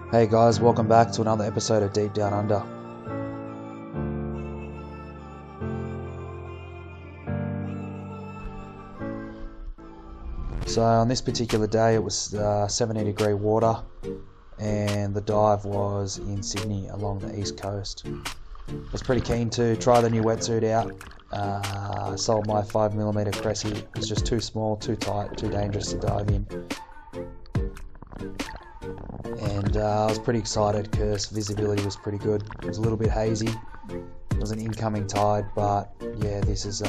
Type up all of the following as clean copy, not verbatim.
Hey guys, welcome back to another episode of Deep Down Under. So on this particular day it was 70-degree water and the dive was in Sydney along the east coast. I was pretty keen to try the new wetsuit out. I sold my 5mm Cressy. It was just too small, too tight, too dangerous to dive in. And I was pretty excited because visibility was pretty good. It was a little bit hazy. It was an incoming tide, but yeah, this is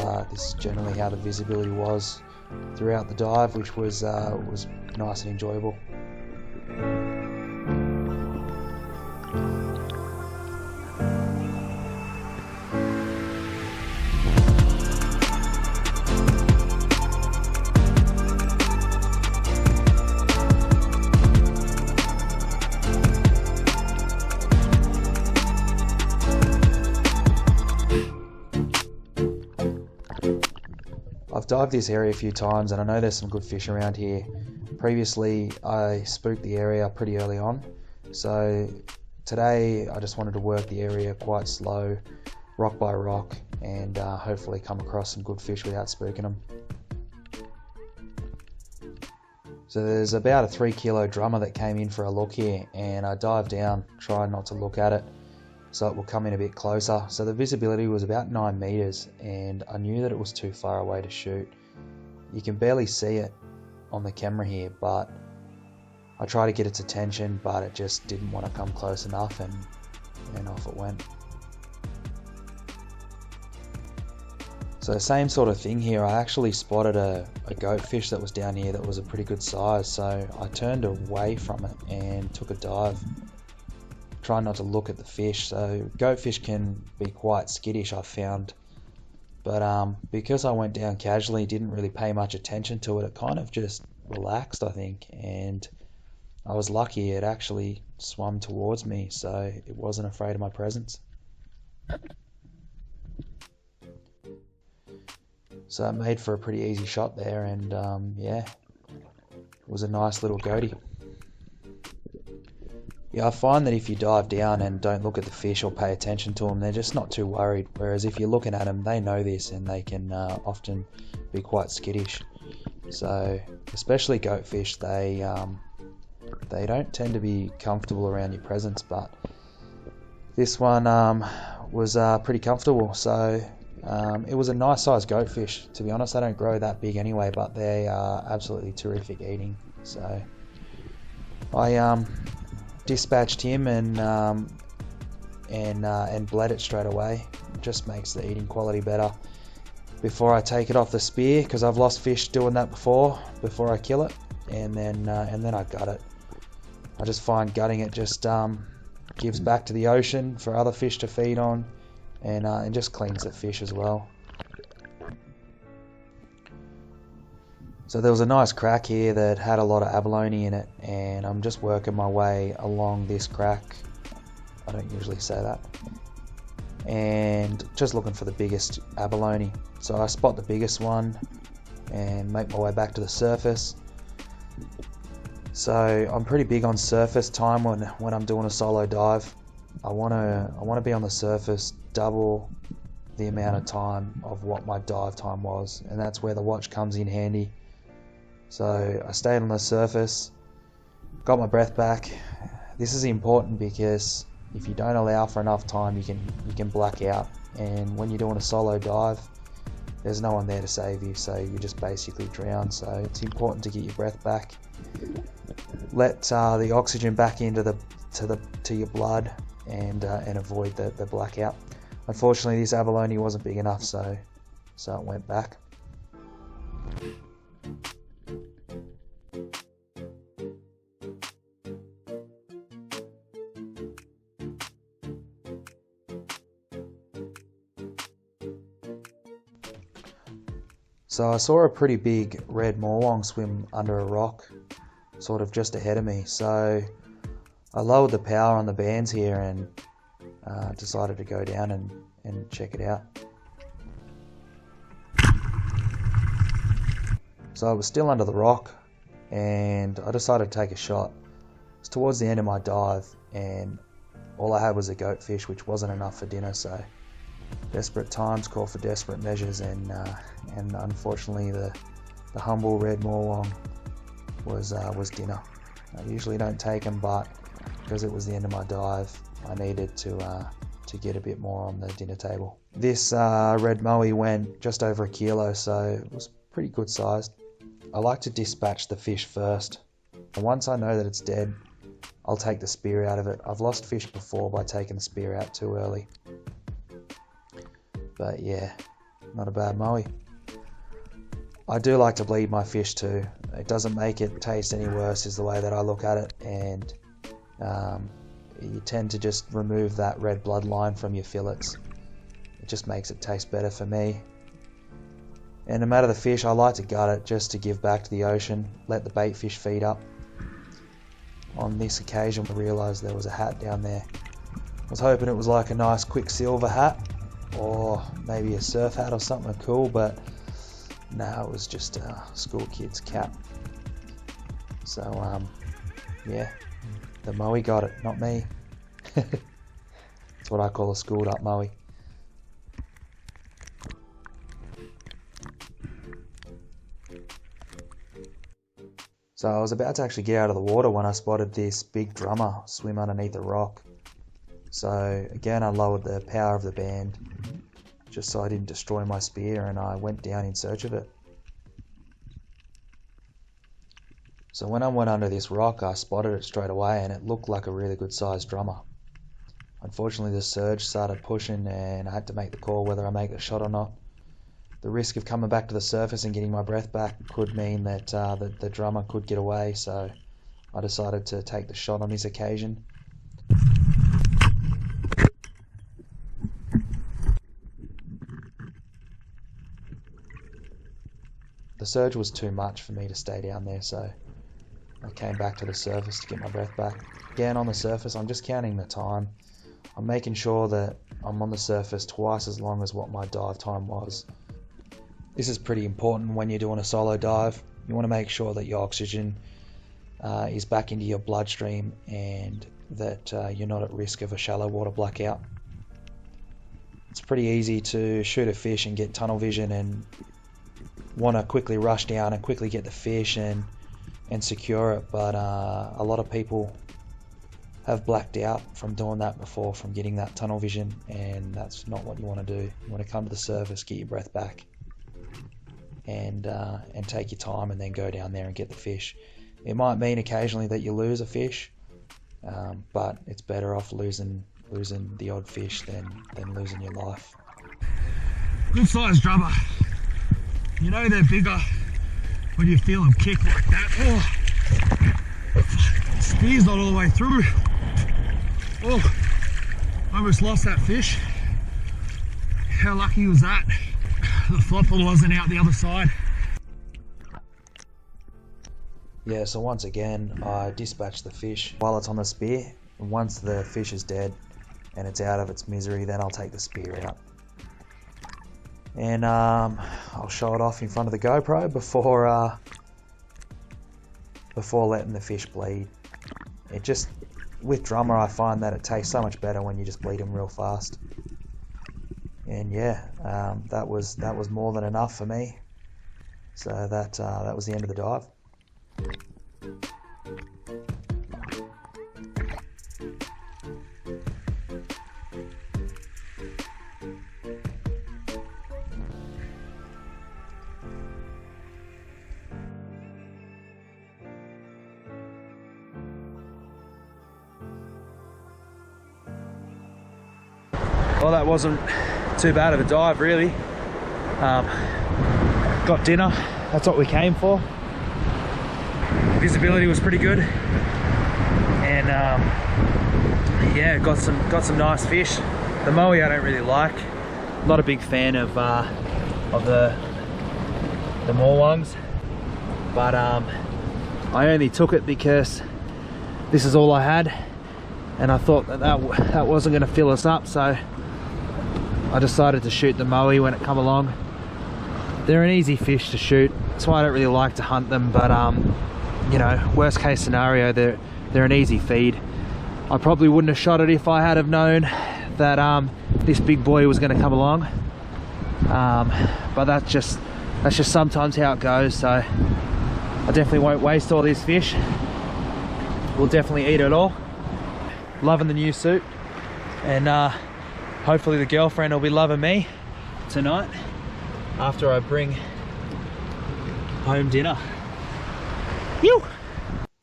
generally how the visibility was throughout the dive, which was nice and enjoyable. I've dived this area a few times and I know there's some good fish around here. Previously I spooked the area pretty early on, so today I just wanted to work the area quite slow, rock by rock, and hopefully come across some good fish without spooking them. So there's about a 3 kilo drummer that came in for a look here, and I dived down, trying not to look at it so it will come in a bit closer. So the visibility was about 9 meters and I knew that it was too far away to shoot. You can barely see it on the camera here, but I tried to get its attention, but it just didn't want to come close enough, and off it went. So same sort of thing here. I actually spotted a goatfish that was down here that was a pretty good size, so I turned away from it and took a dive. Try not to look at the fish. So goatfish can be quite skittish, I've found, but because I went down casually, didn't really pay much attention to it, it kind of just relaxed, I think, and I was lucky it actually swam towards me, so it wasn't afraid of my presence. So it made for a pretty easy shot there, and yeah, it was a nice little goatie. Yeah, I find that if you dive down and don't look at the fish or pay attention to them, they're just not too worried. Whereas if you're looking at them, they know this and they can often be quite skittish. So, especially goatfish, they don't tend to be comfortable around your presence. But this one was pretty comfortable. So it was a nice sized goatfish. To be honest, they don't grow that big anyway, but they are absolutely terrific eating. So I dispatched him and bled it straight away. It just makes the eating quality better before I take it off the spear, because I've lost fish doing that before I kill it, and then I gut it. I just find gutting it just gives back to the ocean for other fish to feed on, and just cleans the fish as well. So there was a nice crack here that had a lot of abalone in it, and I'm just working my way along this crack. I don't usually say that. And just looking for the biggest abalone. So I spot the biggest one and make my way back to the surface. So I'm pretty big on surface time when I'm doing a solo dive. I want to be on the surface double the amount of time of what my dive time was, and that's where the watch comes in handy. So I stayed on the surface, got my breath back. This is important because if you don't allow for enough time, you can black out, and when you're doing a solo dive, there's no one there to save you, so you just basically drown. So it's important to get your breath back, let the oxygen back into to your blood, and avoid the blackout. Unfortunately, this abalone wasn't big enough, so it went back. So I saw a pretty big red morwong swim under a rock, sort of just ahead of me. So I lowered the power on the bands here and decided to go down and check it out. So I was still under the rock and I decided to take a shot. It's towards the end of my dive, and all I had was a goatfish, which wasn't enough for dinner. So desperate times call for desperate measures, and unfortunately the humble red morlong was dinner. I usually don't take them, but because it was the end of my dive, I needed to get a bit more on the dinner table. This red moe went just over 1 kilo, so it was pretty good sized. I like to dispatch the fish first. And once I know that it's dead, I'll take the spear out of it. I've lost fish before by taking the spear out too early. But yeah, not a bad moe. I do like to bleed my fish too. It doesn't make it taste any worse is the way that I look at it, and you tend to just remove that red bloodline from your fillets. It just makes it taste better for me. And no matter the fish, I like to gut it just to give back to the ocean, let the bait fish feed up. On this occasion, I realised there was a hat down there. I was hoping it was like a nice quicksilver hat, or maybe a surf hat or something cool, but no, it was just a school kid's cap. So yeah, the moe got it, not me. That's what I call a schooled up moe. So I was about to actually get out of the water when I spotted this big drummer swim underneath a rock. So again, I lowered the power of the band just so I didn't destroy my spear, and I went down in search of it. So when I went under this rock, I spotted it straight away, and it looked like a really good sized drummer. Unfortunately, the surge started pushing, and I had to make the call whether I make the shot or not. The risk of coming back to the surface and getting my breath back could mean that the drummer could get away, so I decided to take the shot on this occasion. The surge was too much for me to stay down there, so I came back to the surface to get my breath back. Again, on the surface, I'm just counting the time. I'm making sure that I'm on the surface twice as long as what my dive time was. This is pretty important when you're doing a solo dive. You want to make sure that your oxygen is back into your bloodstream, and that you're not at risk of a shallow water blackout. It's pretty easy to shoot a fish and get tunnel vision and want to quickly rush down and quickly get the fish and secure it, but a lot of people have blacked out from doing that before, from getting that tunnel vision, and that's not what you want to do. You want to come to the surface, get your breath back, and take your time, and then go down there and get the fish. It might mean occasionally that you lose a fish, but it's better off losing the odd fish than losing your life. Good sized drummer. You know they're bigger when you feel them kick like that. Oh, spear's not all the way through. Oh, I almost lost that fish. How lucky was that? The flopper wasn't out the other side. Yeah, so once again, I dispatch the fish while it's on the spear. And once the fish is dead and it's out of its misery, then I'll take the spear out. And I'll show it off in front of the GoPro before letting the fish bleed. It just, with drummer, I find that it tastes so much better when you just bleed them real fast. And yeah, that was more than enough for me. So that was the end of the dive. Well, that wasn't too bad of a dive, really. Got dinner, that's what we came for. Visibility was pretty good, and yeah, got some nice fish. The moe I don't really like. Not a big fan of the morlongs, but I only took it because this is all I had, and I thought that wasn't going to fill us up, so I decided to shoot the moe when it come along. They're an easy fish to shoot, that's why I don't really like to hunt them, but you know, worst case scenario, they're an easy feed. I probably wouldn't have shot it if I had have known that this big boy was going to come along. But that's just sometimes how it goes. So I definitely won't waste all this fish. We'll definitely eat it all. Loving the new suit, and hopefully the girlfriend will be loving me tonight after I bring home dinner. Phew!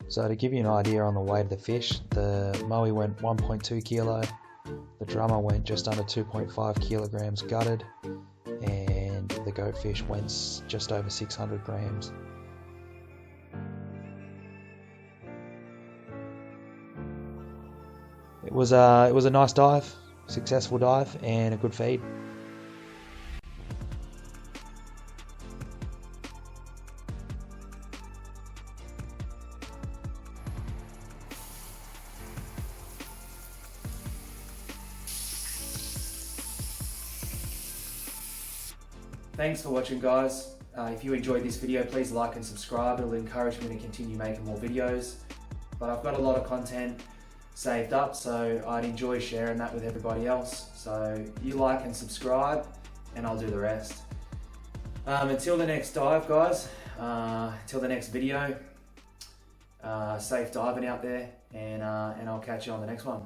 So to give you an idea on the weight of the fish, the moe went 1.2 kilo, the drummer went just under 2.5 kilograms gutted, and the goatfish went just over 600 grams. It was a nice dive, successful dive, and a good feed. Thanks for watching, guys. If you enjoyed this video, please like and subscribe. It'll encourage me to continue making more videos. But I've got a lot of content saved up, so I'd enjoy sharing that with everybody else. So you like and subscribe, and I'll do the rest. Until the next dive, guys, until the next video, safe diving out there, and I'll catch you on the next one.